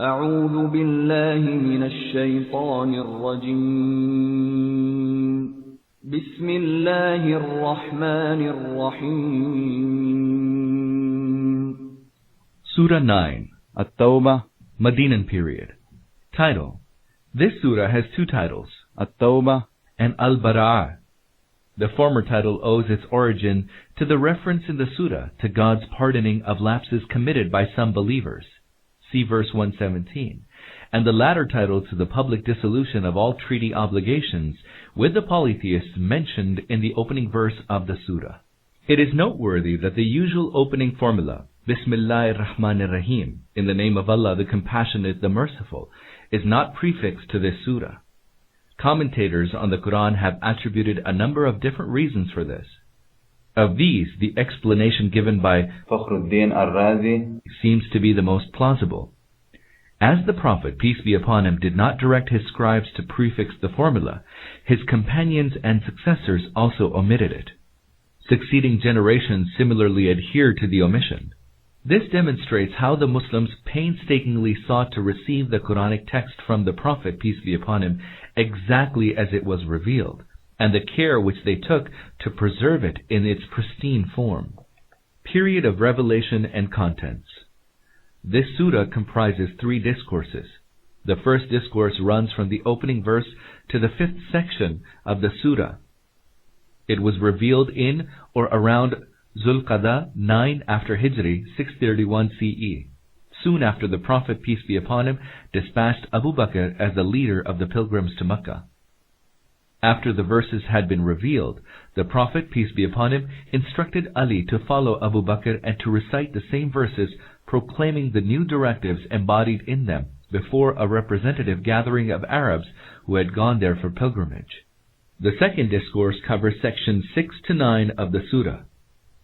أعوذ بالله من الشيطان الرجيم بسم الله الرحمن الرحيم Surah 9, At-Tauba, Medinan period. Title. This surah has two titles, At-Tauba and Al-Bara'ah. The former title owes its origin to the reference in the surah to God's pardoning of lapses committed by some believers. See verse 117. And the latter title to the public dissolution of all treaty obligations with the polytheists mentioned in the opening verse of the surah. It is noteworthy that the usual opening formula, Bismillahir Rahmanir Rahim, in the name of Allah the Compassionate, the Merciful, is not prefixed to this surah. Commentators on the Quran have attributed a number of different reasons for this. Of these, the explanation given by Fakhruddin al-Razi seems to be the most plausible. As the Prophet, peace be upon him, did not direct his scribes to prefix the formula, his companions and successors also omitted it. Succeeding generations similarly adhered to the omission. This demonstrates how the Muslims painstakingly sought to receive the Quranic text from the Prophet, peace be upon him, exactly as it was revealed, and the care which they took to preserve it in its pristine form. Period of revelation and contents. This surah comprises 3 discourses. The first discourse runs from the opening verse to the 5th section of the surah. It was revealed in or around Zulqa'dah 9 after Hijri 631 CE, soon after the Prophet, peace be upon him, dispatched Abu Bakr as the leader of the pilgrims to Mecca. After the verses had been revealed, the Prophet, peace be upon him, instructed Ali to follow Abu Bakr and to recite the same verses, proclaiming the new directives embodied in them before a representative gathering of Arabs who had gone there for pilgrimage. The second discourse covers sections 6 to 9 of the surah.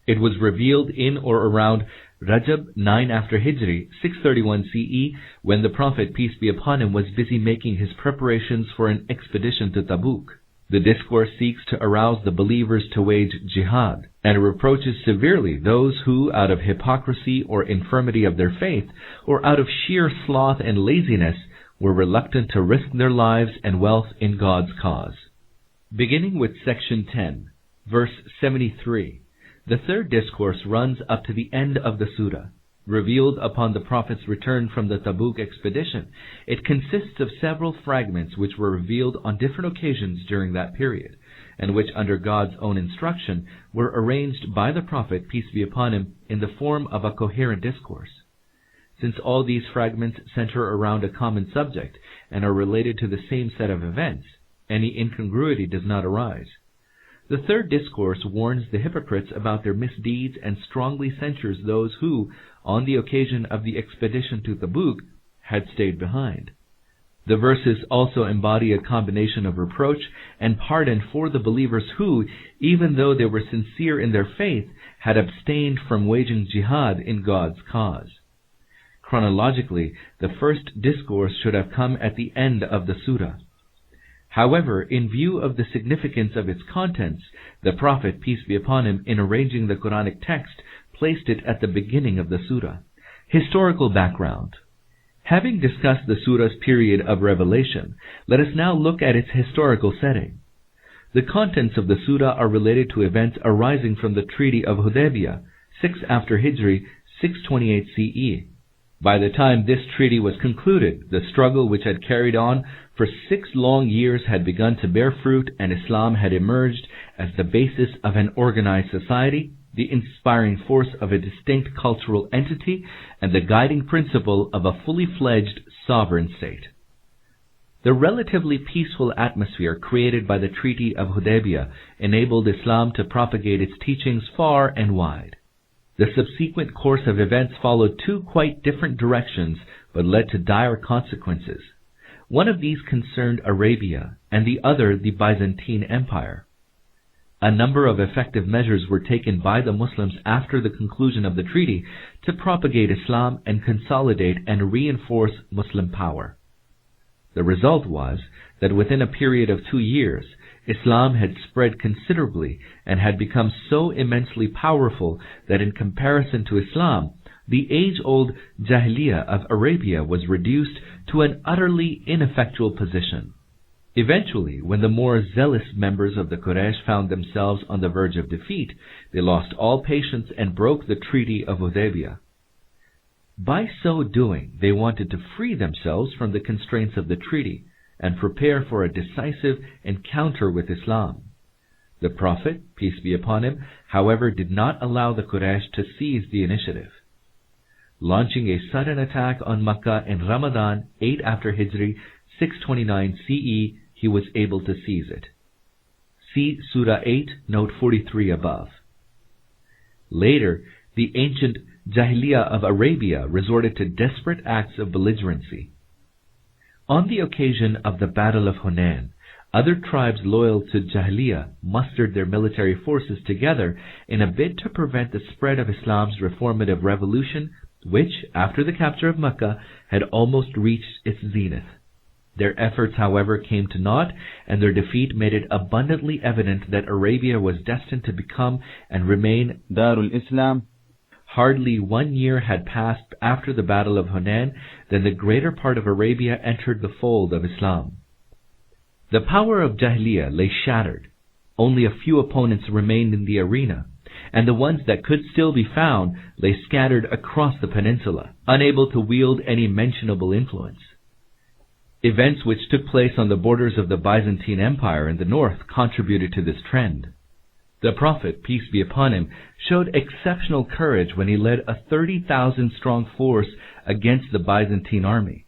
It was revealed in or around Rajab 9 after Hijri 631 CE, when the Prophet, peace be upon him, was busy making his preparations for an expedition to Tabuk. The discourse seeks to arouse the believers to wage jihad, and reproaches severely those who, out of hypocrisy or infirmity of their faith, or out of sheer sloth and laziness, were reluctant to risk their lives and wealth in God's cause. Beginning with section 10, verse 73, the third discourse runs up to the end of the surah. Revealed upon the Prophet's return from the Tabuk expedition, it consists of several fragments which were revealed on different occasions during that period, and which, under God's own instruction, were arranged by the Prophet, peace be upon him, in the form of a coherent discourse. Since all these fragments center around a common subject and are related to the same set of events, any incongruity does not arise. The third discourse warns the hypocrites about their misdeeds and strongly censures those who, on the occasion of the expedition to Tabuk, had stayed behind. The verses also embody a combination of reproach and pardon for the believers who, even though they were sincere in their faith, had abstained from waging jihad in God's cause. Chronologically, the first discourse should have come at the end of the surah. However, in view of the significance of its contents, the Prophet, peace be upon him, in arranging the Quranic text, placed it at the beginning of the surah. Historical background. Having discussed the surah's period of revelation, let us now look at its historical setting. The contents of the surah are related to events arising from the Treaty of Hudaybiyah, 6 after Hijri, 628 CE. By the time this treaty was concluded, the struggle which had carried on for 6 long years had begun to bear fruit, and Islam had emerged as the basis of an organized society, the inspiring force of a distinct cultural entity, and the guiding principle of a fully fledged sovereign state. The relatively peaceful atmosphere created by the Treaty of Hudaybiyah enabled Islam to propagate its teachings far and wide. The subsequent course of events followed 2 quite different directions, but led to dire consequences. One of these concerned Arabia, and the other the Byzantine Empire. A number of effective measures were taken by the Muslims after the conclusion of the treaty to propagate Islam and consolidate and reinforce Muslim power. The result was that within a period of 2 years, Islam had spread considerably and had become so immensely powerful that in comparison to Islam, the age-old Jahiliyyah of Arabia was reduced to an utterly ineffectual position. Eventually, when the more zealous members of the Quraysh found themselves on the verge of defeat, they lost all patience and broke the Treaty of Hudaybiyah. By so doing, they wanted to free themselves from the constraints of the treaty and prepare for a decisive encounter with Islam. The Prophet, peace be upon him, however, did not allow the Quraysh to seize the initiative. Launching a sudden attack on Makkah in Ramadan 8 after Hijri 629 CE, he was able to seize it. See Surah 8, note 43 above. Later, the ancient Jahiliyyah of Arabia resorted to desperate acts of belligerency. On the occasion of the Battle of Hunain, other tribes loyal to Jahiliyyah mustered their military forces together in a bid to prevent the spread of Islam's reformative revolution, which, after the capture of Mecca, had almost reached its zenith. Their efforts, however, came to naught, and their defeat made it abundantly evident that Arabia was destined to become and remain Darul Islam. Hardly 1 year had passed after the Battle of Hunain than the greater part of Arabia entered the fold of Islam. The power of Jahiliyyah lay shattered. Only a few opponents remained in the arena, and the ones that could still be found lay scattered across the peninsula, unable to wield any mentionable influence. Events which took place on the borders of the Byzantine Empire in the north contributed to this trend. The Prophet, peace be upon him, showed exceptional courage when he led a 30,000-strong force against the Byzantine army.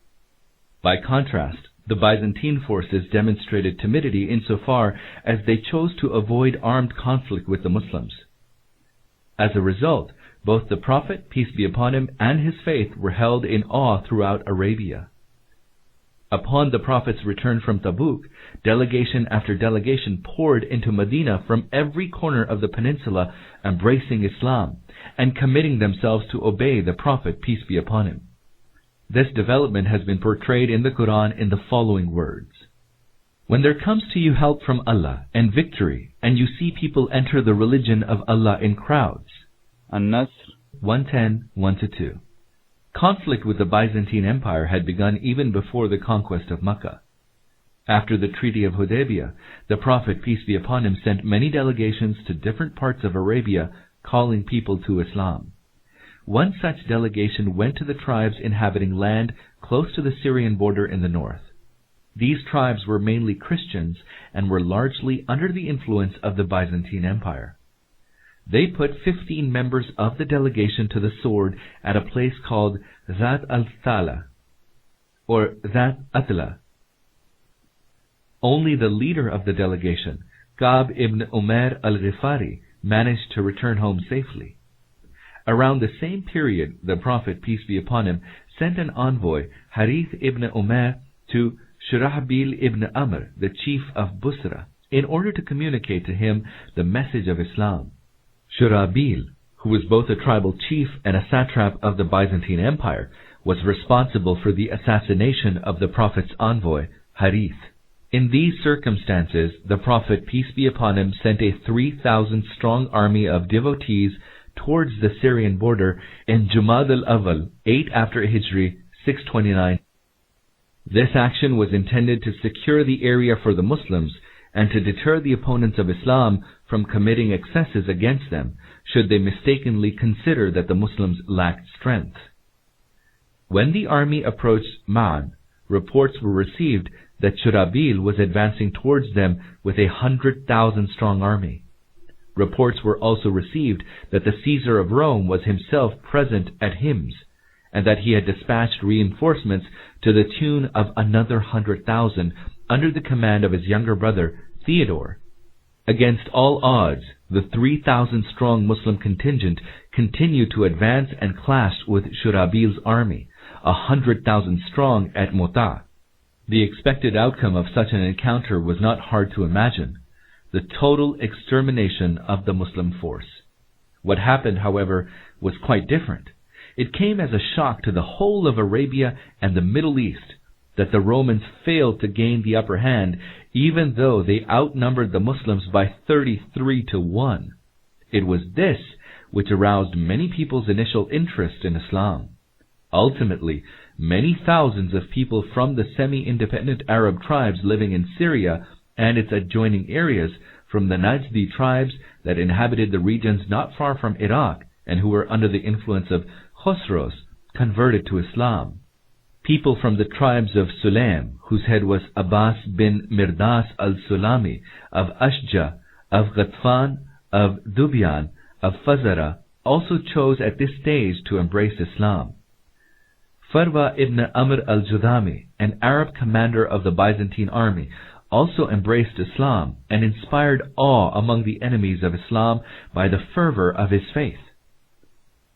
By contrast, the Byzantine forces demonstrated timidity insofar as they chose to avoid armed conflict with the Muslims. As a result, both the Prophet, peace be upon him, and his faith were held in awe throughout Arabia. Upon the Prophet's return from Tabuk, delegation after delegation poured into Medina from every corner of the peninsula, embracing Islam and committing themselves to obey the Prophet, peace be upon him. This development has been portrayed in the Quran in the following words. When there comes to you help from Allah and victory, and you see people enter the religion of Allah in crowds. An-Nasr 110, 1-2. Conflict with the Byzantine Empire had begun even before the conquest of Mecca. After the Treaty of Hudaybiyah, the Prophet, peace be upon him, sent many delegations to different parts of Arabia, calling people to Islam. One such delegation went to the tribes inhabiting land close to the Syrian border in the north. These tribes were mainly Christians and were largely under the influence of the Byzantine Empire. They put 15 members of the delegation to the sword at a place called Zat al-Thala, or Zat Atla. Only the leader of the delegation, Ka'b ibn Umair al-Ghifari, managed to return home safely. Around the same period, the Prophet, peace be upon him, sent an envoy, Harith ibn Umair, to Shurahbil ibn Amr, the chief of Busra, in order to communicate to him the message of Islam. Shurahbil, who was both a tribal chief and a satrap of the Byzantine Empire, was responsible for the assassination of the Prophet's envoy, Harith. In these circumstances, the Prophet, peace be upon him, sent a 3,000-strong army of devotees towards the Syrian border in Jumad al-Awwal, 8 after Hijri, 629. This action was intended to secure the area for the Muslims and to deter the opponents of Islam from committing excesses against them, should they mistakenly consider that the Muslims lacked strength. When the army approached Ma'an, reports were received that Shurahbil was advancing towards them with a 100,000-strong army. Reports were also received that the Caesar of Rome was himself present at Hims, and that he had dispatched reinforcements to the tune of another 100,000 under the command of his younger brother, Theodore. Against all odds, the 3,000-strong Muslim contingent continued to advance and clashed with Shurahbil's army, 100,000 strong at Mu'tah. The expected outcome of such an encounter was not hard to imagine: the total extermination of the Muslim force. What happened, however, was quite different. It came as a shock to the whole of Arabia and the Middle East that the Romans failed to gain the upper hand, even though they outnumbered the Muslims by 33-1. It was this which aroused many people's initial interest in Islam. Ultimately, many thousands of people from the semi-independent Arab tribes living in Syria and its adjoining areas, from the Najdi tribes that inhabited the regions not far from Iraq and who were under the influence of Khosrows, converted to Islam. People from the tribes of Sulaim, whose head was Abbas bin Mirdas al-Sulami, of Ashja, of Ghatfan, of Dubyan, of Fazara, also chose at this stage to embrace Islam. Farwa ibn Amr al-Judami, an Arab commander of the Byzantine army, also embraced Islam and inspired awe among the enemies of Islam by the fervor of his faith.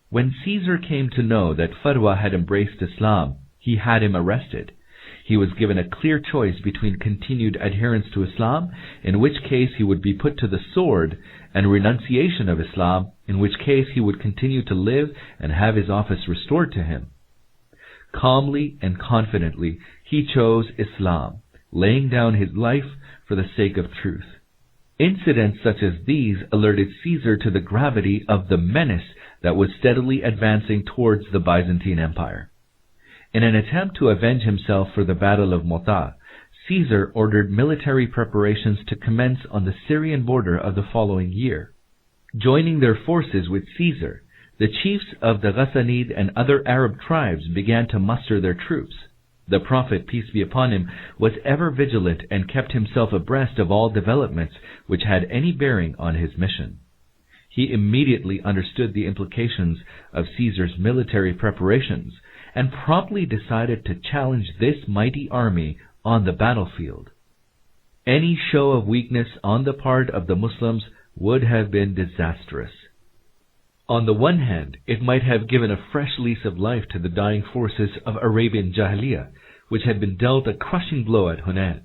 When Caesar came to know that Farwa had embraced Islam, he had him arrested. He was given a clear choice between continued adherence to Islam, in which case he would be put to the sword, and renunciation of Islam, in which case he would continue to live and have his office restored to him. Calmly and confidently, he chose Islam, laying down his life for the sake of truth. Incidents such as these alerted Caesar to the gravity of the menace that was steadily advancing towards the Byzantine Empire. In an attempt to avenge himself for the Battle of Mu'tah, Caesar ordered military preparations to commence on the Syrian border of the following year. Joining their forces with Caesar, the chiefs of the Ghassanid and other Arab tribes began to muster their troops. The Prophet, peace be upon him, was ever vigilant and kept himself abreast of all developments which had any bearing on his mission. He immediately understood the implications of Caesar's military preparations and promptly decided to challenge this mighty army on the battlefield. Any show of weakness on the part of the Muslims would have been disastrous. On the one hand, it might have given a fresh lease of life to the dying forces of Arabian Jahiliyyah, which had been dealt a crushing blow at Hunayn.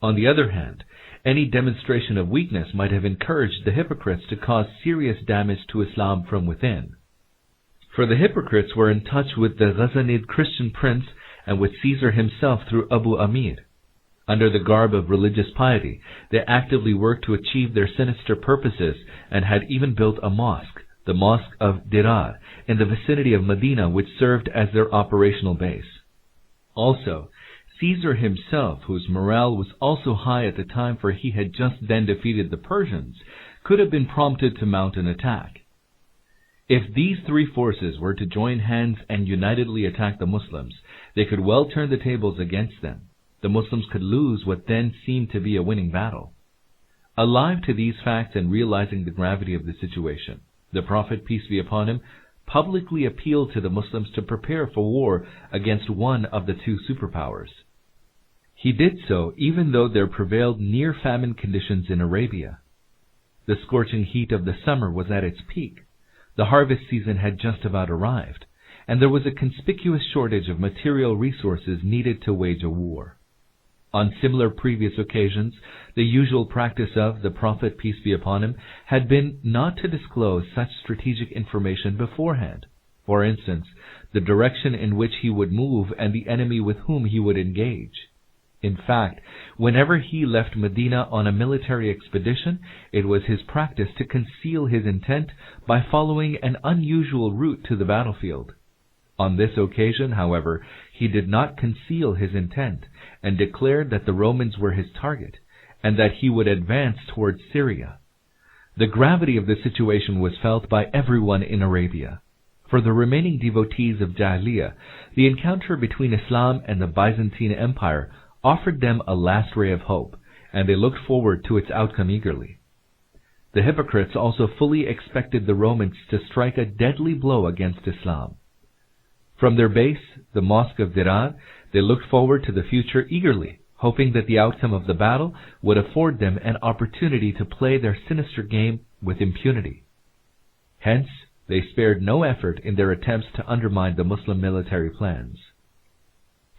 On the other hand, any demonstration of weakness might have encouraged the hypocrites to cause serious damage to Islam from within. For the hypocrites were in touch with the Ghassanid Christian prince and with Caesar himself through Abu Amir. Under the garb of religious piety, they actively worked to achieve their sinister purposes and had even built a mosque, the Mosque of Dirar, in the vicinity of Medina, which served as their operational base. Also, Caesar himself, whose morale was also high at the time for he had just then defeated the Persians, could have been prompted to mount an attack. If these three forces were to join hands and unitedly attack the Muslims, they could well turn the tables against them. The Muslims could lose what then seemed to be a winning battle. Alive to these facts and realizing the gravity of the situation, the Prophet, peace be upon him, publicly appealed to the Muslims to prepare for war against one of the two superpowers. He did so even though there prevailed near-famine conditions in Arabia. The scorching heat of the summer was at its peak. The harvest season had just about arrived, and there was a conspicuous shortage of material resources needed to wage a war. On similar previous occasions, the usual practice of the Prophet, peace be upon him, had been not to disclose such strategic information beforehand. For instance, the direction in which he would move and the enemy with whom he would engage. In fact, whenever he left Medina on a military expedition, it was his practice to conceal his intent by following an unusual route to the battlefield. On this occasion, however, he did not conceal his intent and declared that the Romans were his target and that he would advance towards Syria. The gravity of the situation was felt by everyone in Arabia. For the remaining devotees of Jahiliyyah, the encounter between Islam and the Byzantine Empire offered them a last ray of hope, and they looked forward to its outcome eagerly. The hypocrites also fully expected the Romans to strike a deadly blow against Islam. From their base, the Mosque of Dirar, they looked forward to the future eagerly, hoping that the outcome of the battle would afford them an opportunity to play their sinister game with impunity. Hence, they spared no effort in their attempts to undermine the Muslim military plans.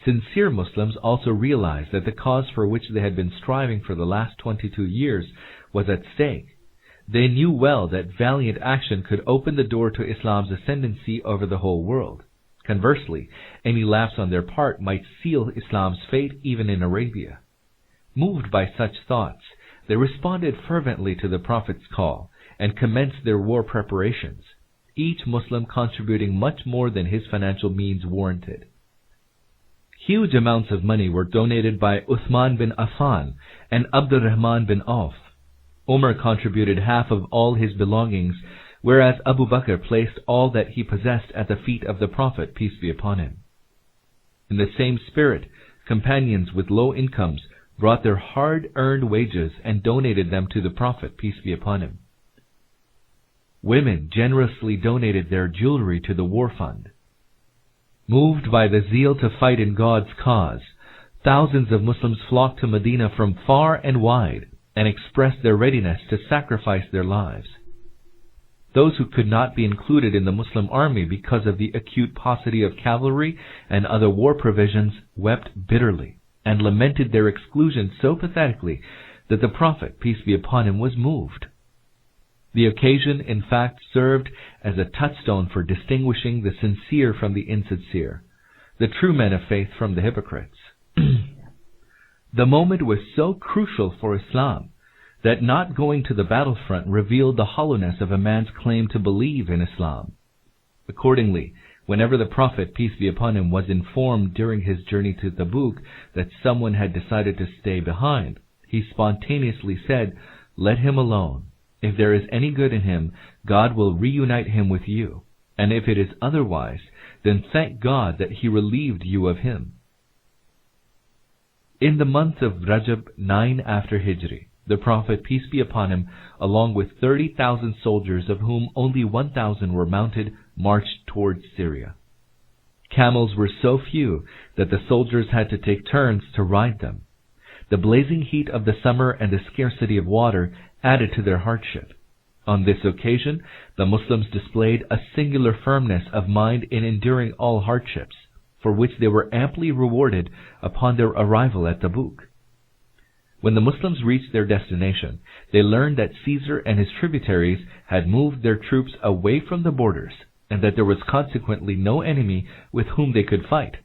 Sincere Muslims also realized that the cause for which they had been striving for the last 22 years was at stake. They knew well that valiant action could open the door to Islam's ascendancy over the whole world. Conversely, any lapse on their part might seal Islam's fate even in Arabia. Moved by such thoughts, they responded fervently to the Prophet's call and commenced their war preparations, each Muslim contributing much more than his financial means warranted. Huge amounts of money were donated by Uthman bin Affan and Abdurrahman bin Auf. Umar contributed half of all his belongings, whereas Abu Bakr placed all that he possessed at the feet of the Prophet, peace be upon him. In the same spirit, companions with low incomes brought their hard-earned wages and donated them to the Prophet, peace be upon him. Women generously donated their jewelry to the war fund. Moved by the zeal to fight in God's cause, thousands of Muslims flocked to Medina from far and wide and expressed their readiness to sacrifice their lives. Those who could not be included in the Muslim army because of the acute paucity of cavalry and other war provisions wept bitterly and lamented their exclusion so pathetically that the Prophet, peace be upon him, was moved. The occasion, in fact, served as a touchstone for distinguishing the sincere from the insincere, the true men of faith from the hypocrites. The moment was so crucial for Islam that not going to the battlefront revealed the hollowness of a man's claim to believe in Islam. Accordingly, whenever the Prophet, peace be upon him, was informed during his journey to Tabuk that someone had decided to stay behind, he spontaneously said, "Let him alone. If there is any good in him, God will reunite him with you. And if it is otherwise, then thank God that He relieved you of him." In the month of Rajab 9 after Hijri, the Prophet, peace be upon him, along with 30,000 soldiers, of whom only 1,000 were mounted, marched towards Syria. Camels were so few that the soldiers had to take turns to ride them. The blazing heat of the summer and the scarcity of water added to their hardship. On this occasion, the Muslims displayed a singular firmness of mind in enduring all hardships, for which they were amply rewarded upon their arrival at Tabuk. When the Muslims reached their destination, they learned that Caesar and his tributaries had moved their troops away from the borders, and that there was consequently no enemy with whom they could fight.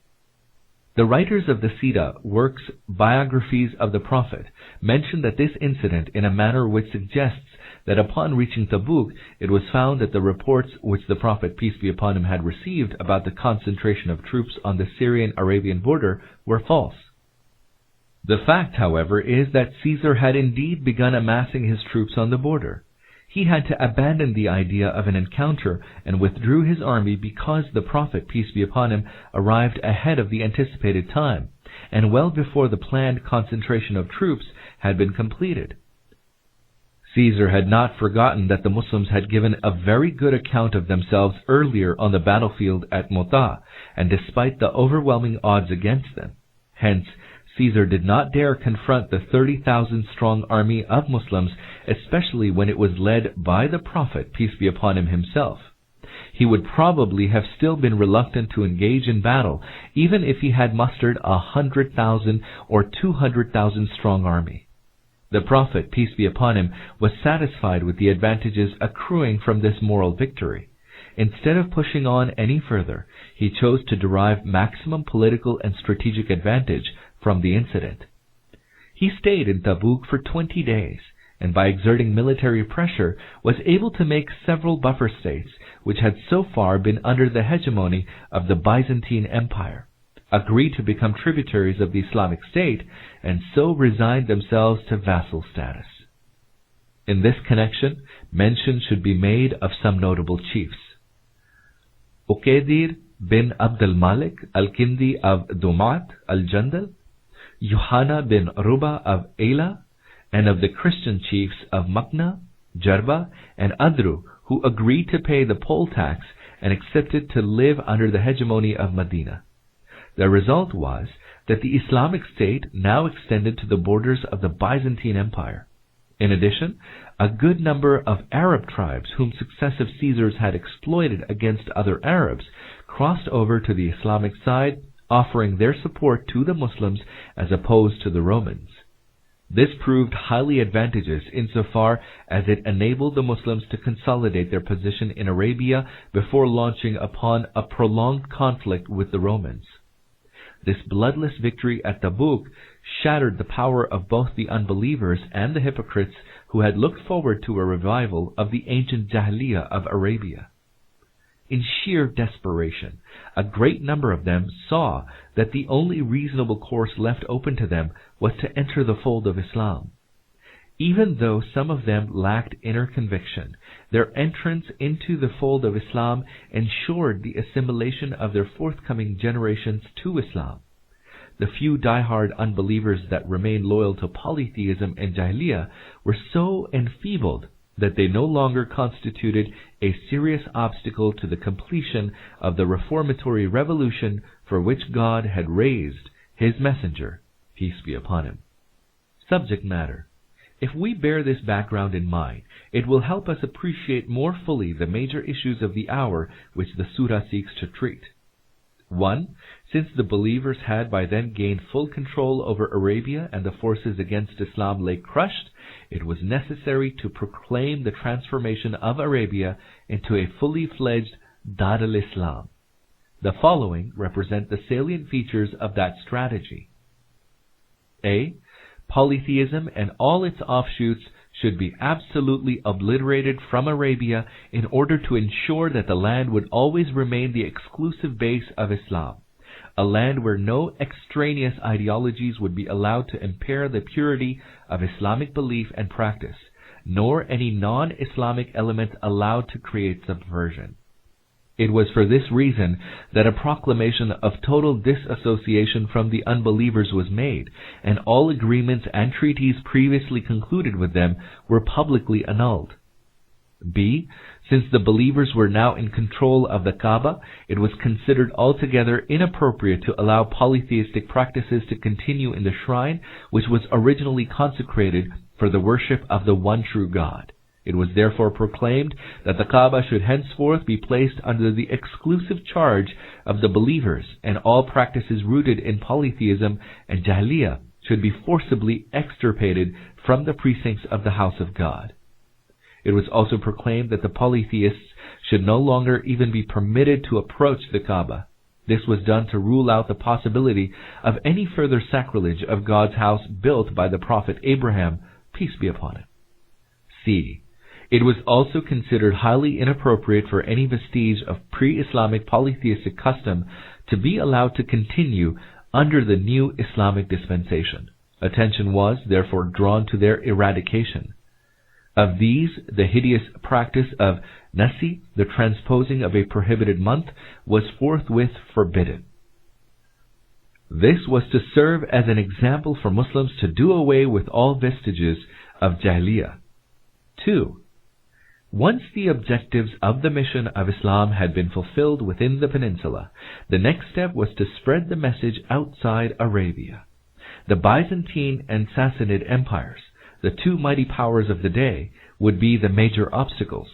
The writers of the Sira works, biographies of the Prophet, mention that this incident in a manner which suggests that upon reaching Tabuk, it was found that the reports which the Prophet, peace be upon him, had received about the concentration of troops on the Syrian-Arabian border were false. The fact, however, is that Caesar had indeed begun amassing his troops on the border. He had to abandon the idea of an encounter and withdrew his army because the Prophet, peace be upon him, arrived ahead of the anticipated time, and well before the planned concentration of troops had been completed. Caesar had not forgotten that the Muslims had given a very good account of themselves earlier on the battlefield at Mu'tah, and despite the overwhelming odds against them. Hence, Caesar did not dare confront the 30,000-strong army of Muslims, especially when it was led by the Prophet, peace be upon him, himself. He would probably have still been reluctant to engage in battle, even if he had mustered 100,000 or 200,000 strong army. The Prophet, peace be upon him, was satisfied with the advantages accruing from this moral victory. Instead of pushing on any further, he chose to derive maximum political and strategic advantage from the incident. He stayed in Tabuk for 20 days, and by exerting military pressure was able to make several buffer states, which had so far been under the hegemony of the Byzantine Empire, agree to become tributaries of the Islamic State, and so resigned themselves to vassal status. In this connection, mention should be made of some notable chiefs. Uqaydir bin Abdul Malik al-Kindi of Dumat al-Jandal, Yohanna bin Ruba of Ayla, and of the Christian chiefs of Makna, Jarba, and Adru, who agreed to pay the poll tax and accepted to live under the hegemony of Medina. The result was that the Islamic State now extended to the borders of the Byzantine Empire. In addition, a good number of Arab tribes whom successive Caesars had exploited against other Arabs crossed over to the Islamic side, offering their support to the Muslims as opposed to the Romans. This proved highly advantageous insofar as it enabled the Muslims to consolidate their position in Arabia before launching upon a prolonged conflict with the Romans. This bloodless victory at Tabuk shattered the power of both the unbelievers and the hypocrites who had looked forward to a revival of the ancient Jahiliyyah of Arabia. In sheer desperation, a great number of them saw that the only reasonable course left open to them was to enter the fold of Islam. Even though some of them lacked inner conviction, their entrance into the fold of Islam ensured the assimilation of their forthcoming generations to Islam. The few die-hard unbelievers that remained loyal to polytheism and Jahiliyyah were so enfeebled that they no longer constituted a serious obstacle to the completion of the reformatory revolution for which God had raised His messenger, peace be upon him. Subject matter. If we bear this background in mind, it will help us appreciate more fully the major issues of the hour which the surah seeks to treat. 1. Since the believers had by then gained full control over Arabia and the forces against Islam lay crushed, it was necessary to proclaim the transformation of Arabia into a fully fledged Dar al-Islam. The following represent the salient features of that strategy. A. Polytheism and all its offshoots should be absolutely obliterated from Arabia in order to ensure that the land would always remain the exclusive base of Islam, a land where no extraneous ideologies would be allowed to impair the purity of Islamic belief and practice, nor any non-Islamic element allowed to create subversion. It was for this reason that a proclamation of total disassociation from the unbelievers was made, and all agreements and treaties previously concluded with them were publicly annulled. B. Since the believers were now in control of the Kaaba, it was considered altogether inappropriate to allow polytheistic practices to continue in the shrine which was originally consecrated for the worship of the one true God. It was therefore proclaimed that the Kaaba should henceforth be placed under the exclusive charge of the believers, and all practices rooted in polytheism and Jahiliyyah should be forcibly extirpated from the precincts of the house of God. It was also proclaimed that the polytheists should no longer even be permitted to approach the Kaaba. This was done to rule out the possibility of any further sacrilege of God's house built by the Prophet Abraham, peace be upon him. C. It was also considered highly inappropriate for any vestige of pre-Islamic polytheistic custom to be allowed to continue under the new Islamic dispensation. Attention was, therefore, drawn to their eradication. Of these, the hideous practice of nasi, the transposing of a prohibited month, was forthwith forbidden. This was to serve as an example for Muslims to do away with all vestiges of Jahiliyyah. 2. Once the objectives of the mission of Islam had been fulfilled within the peninsula, the next step was to spread the message outside Arabia. The Byzantine and Sassanid empires, the two mighty powers of the day, would be the major obstacles.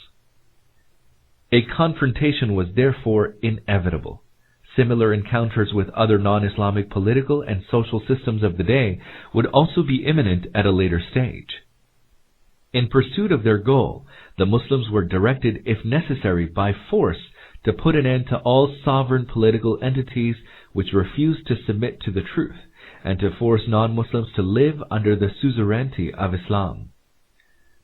A confrontation was therefore inevitable. Similar encounters with other non-Islamic political and social systems of the day would also be imminent at a later stage. In pursuit of their goal, the Muslims were directed, if necessary, by force to put an end to all sovereign political entities which refused to submit to the truth, and to force non-Muslims to live under the suzerainty of Islam.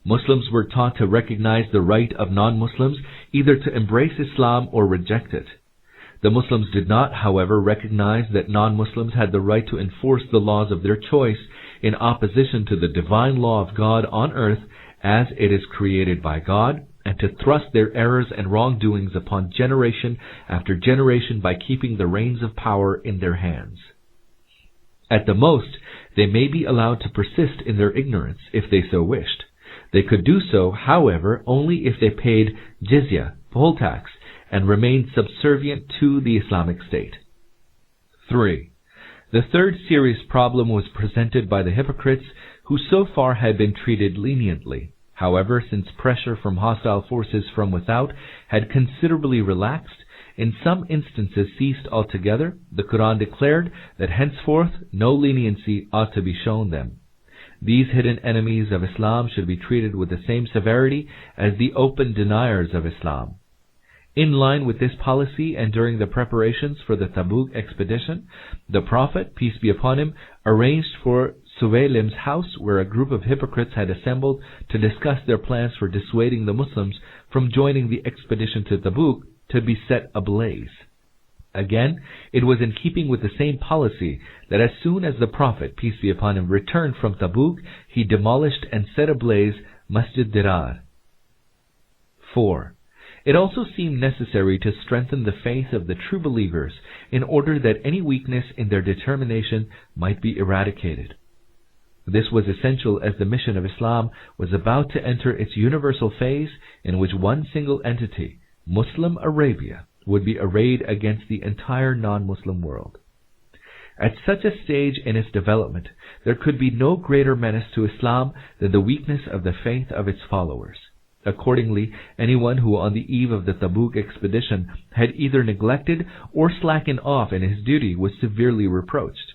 Muslims were taught to recognize the right of non-Muslims either to embrace Islam or reject it. The Muslims did not, however, recognize that non-Muslims had the right to enforce the laws of their choice in opposition to the divine law of God on earth as it is created by God, and to thrust their errors and wrongdoings upon generation after generation by keeping the reins of power in their hands. At the most, they may be allowed to persist in their ignorance if they so wished. They could do so, however, only if they paid jizya, poll tax, and remained subservient to the Islamic State. 3. The third serious problem was presented by the hypocrites, who so far had been treated leniently. However, since pressure from hostile forces from without had considerably relaxed, in some instances ceased altogether, the Quran declared that henceforth no leniency ought to be shown them. These hidden enemies of Islam should be treated with the same severity as the open deniers of Islam. In line with this policy and during the preparations for the Tabuk expedition, the Prophet, peace be upon him, arranged for Suwaylim's house, where a group of hypocrites had assembled to discuss their plans for dissuading the Muslims from joining the expedition to Tabuk, to be set ablaze. Again, it was in keeping with the same policy that as soon as the Prophet, peace be upon him, returned from Tabuk, he demolished and set ablaze Masjid Dirar. 4. It also seemed necessary to strengthen the faith of the true believers in order that any weakness in their determination might be eradicated. This was essential as the mission of Islam was about to enter its universal phase in which one single entity, Muslim Arabia, would be arrayed against the entire non-Muslim world. At such a stage in its development, there could be no greater menace to Islam than the weakness of the faith of its followers. Accordingly, anyone who on the eve of the Tabuk expedition had either neglected or slackened off in his duty was severely reproached.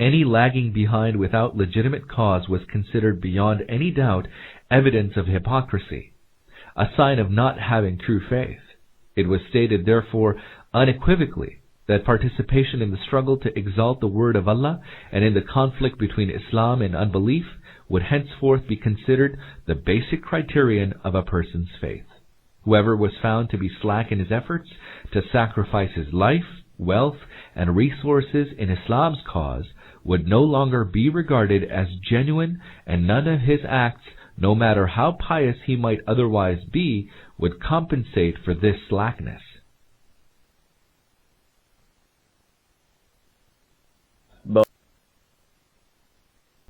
Any lagging behind without legitimate cause was considered beyond any doubt evidence of hypocrisy, a sign of not having true faith. It was stated, therefore, unequivocally that participation in the struggle to exalt the word of Allah and in the conflict between Islam and unbelief would henceforth be considered the basic criterion of a person's faith. Whoever was found to be slack in his efforts to sacrifice his life, wealth, and resources in Islam's cause would no longer be regarded as genuine, and none of his acts, no matter how pious he might otherwise be, would compensate for this slackness.